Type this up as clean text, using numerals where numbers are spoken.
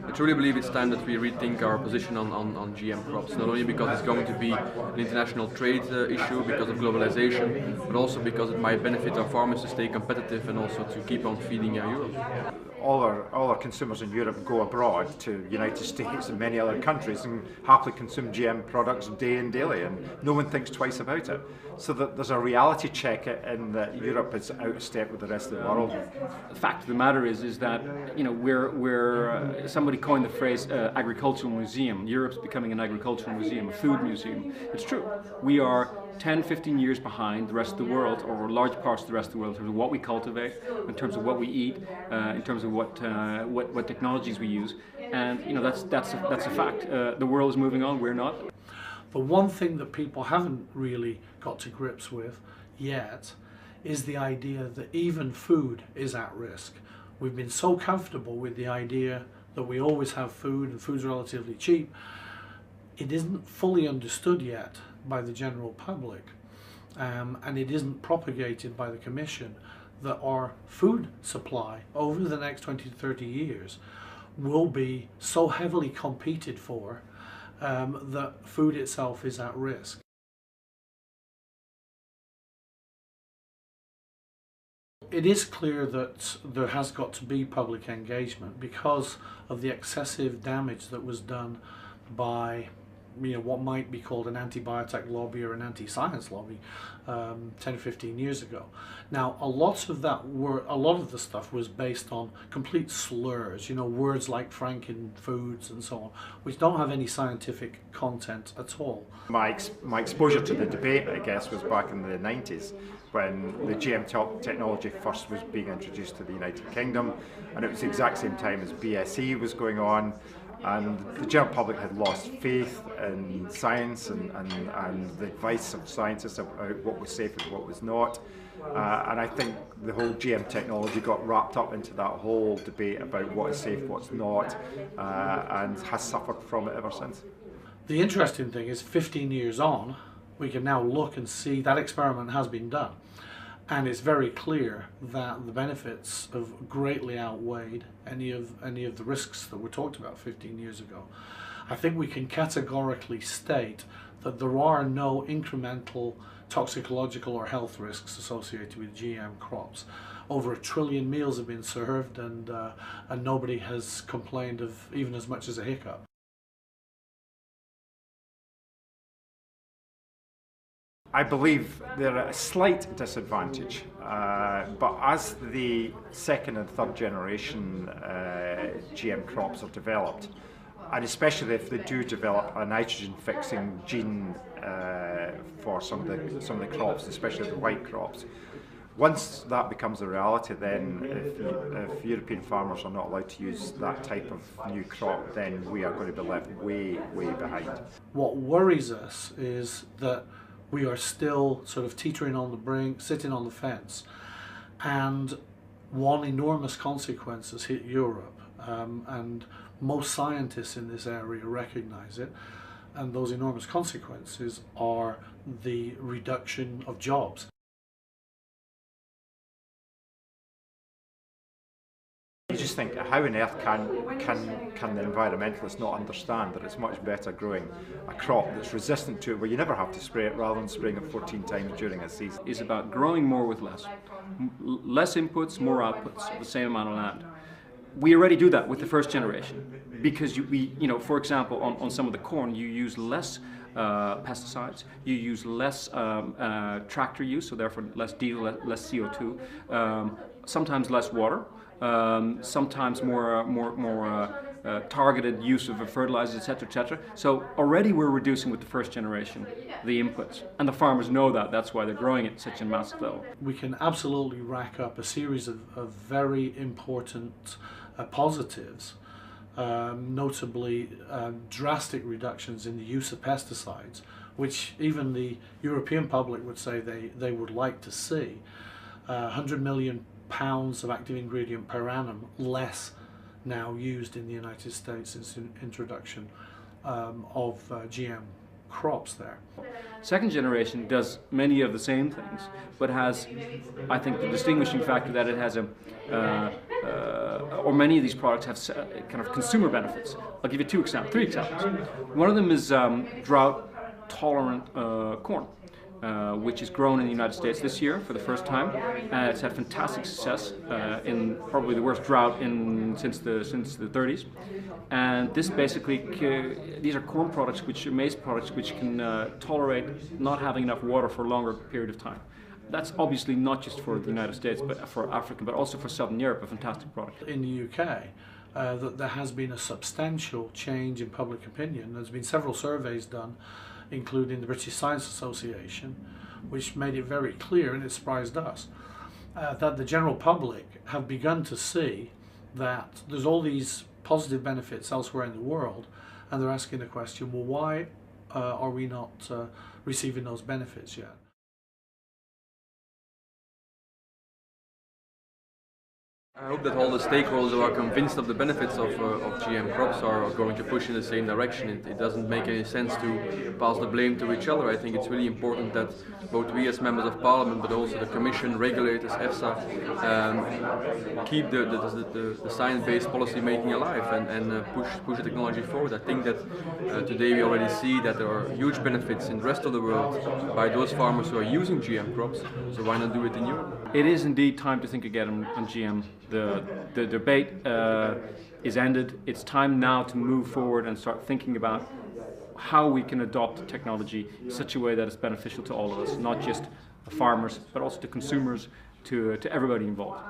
I truly believe it's time that we rethink our position on GM crops, not only because it's going to be an international trade issue because of globalization, but also because it might benefit our farmers to stay competitive and also to keep on feeding Europe. All our consumers in Europe go abroad to the United States and many other countries and happily consume GM products day in daily, and no one thinks twice about it. So that there's a reality check in that Europe is out of step with the rest of the world. The fact of the matter is that we're somebody coined the phrase agricultural museum. Europe's becoming an agricultural museum, a food museum. It's true. We are 10, 15 years behind the rest of the world, or large parts of the rest of the world, in terms of what we cultivate, in terms of what we eat, in terms of what technologies we use, and that's a fact. The world is moving on. We're not. The one thing that people haven't really got to grips with yet is the idea that even food is at risk. We've been so comfortable with the idea that we always have food and food's relatively cheap. It isn't fully understood yet by the general public, and it isn't propagated by the Commission that our food supply over the next 20 to 30 years will be so heavily competed for that food itself is at risk. It is clear that there has got to be public engagement because of the excessive damage that was done by what might be called an anti-biotech lobby or an anti-science lobby 10 or 15 years ago. Now, a lot of the stuff was based on complete slurs, words like frankenfoods and so on, which don't have any scientific content at all. My exposure to the debate, I guess, was back in the 90s when the GM technology first was being introduced to the United Kingdom, and it was the exact same time as BSE was going on. And the general public had lost faith in science and the advice of scientists about what was safe and what was not. And I think the whole GM technology got wrapped up into that whole debate about what is safe, what's not, and has suffered from it ever since. The interesting thing is 15 years on, we can now look and see that experiment has been done. And it's very clear that the benefits have greatly outweighed any of the risks that were talked about 15 years ago. I think we can categorically state that there are no incremental toxicological or health risks associated with GM crops. Over 1 trillion meals have been served, and nobody has complained of even as much as a hiccup. I believe they're at a slight disadvantage, but as the second and third generation GM crops are developed, and especially if they do develop a nitrogen fixing gene for some of the crops, especially the white crops, once that becomes a reality, then if European farmers are not allowed to use that type of new crop, then we are going to be left way, way behind. What worries us is that we are still sort of teetering on the brink, sitting on the fence, and one enormous consequence has hit Europe, and most scientists in this area recognize it, and those enormous consequences are the reduction of jobs. You just think, how on earth can the environmentalists not understand that it's much better growing a crop that's resistant to it, where you never have to spray it, rather than spraying it 14 times during a season? It's about growing more with less. Less inputs, more outputs, the same amount of land. We already do that with the first generation, because for example, on some of the corn, you use less pesticides, you use less tractor use, so therefore less diesel, less CO2, sometimes less water, sometimes more targeted use of fertilizers, etc., etc. So already we're reducing with the first generation the inputs, and the farmers know that. That's why they're growing at such a massive level. We can absolutely rack up a series of very important positives, notably drastic reductions in the use of pesticides, which even the European public would say they would like to see. 100 million pounds of active ingredient per annum less now used in the United States since the introduction of GM crops there. Second generation does many of the same things, but has, I think, the distinguishing factor that it has a or many of these products have kind of consumer benefits. I'll give you three examples. One of them is drought-tolerant corn, which is grown in the United States this year for the first time. It's had fantastic success in probably the worst drought since the 30s. And this basically, these are corn products, which are maize products, which can tolerate not having enough water for a longer period of time. That's obviously not just for the United States, but for Africa, but also for Southern Europe, a fantastic product. In the UK, that there has been a substantial change in public opinion. There's been several surveys done, including the British Science Association, which made it very clear, and it surprised us, that the general public have begun to see that there's all these positive benefits elsewhere in the world, and they're asking the question, well, why are we not receiving those benefits yet? I hope that all the stakeholders who are convinced of the benefits of GM crops are going to push in the same direction. It doesn't make any sense to pass the blame to each other. I think it's really important that both we as members of parliament, but also the Commission, regulators, EFSA, keep the science-based policy making alive and push the technology forward. I think that today we already see that there are huge benefits in the rest of the world by those farmers who are using GM crops, so why not do it in Europe? It is indeed time to think again on GM. The debate is ended. It's time now to move forward and start thinking about how we can adopt technology in such a way that is beneficial to all of us, not just the farmers, but also to consumers, to everybody involved.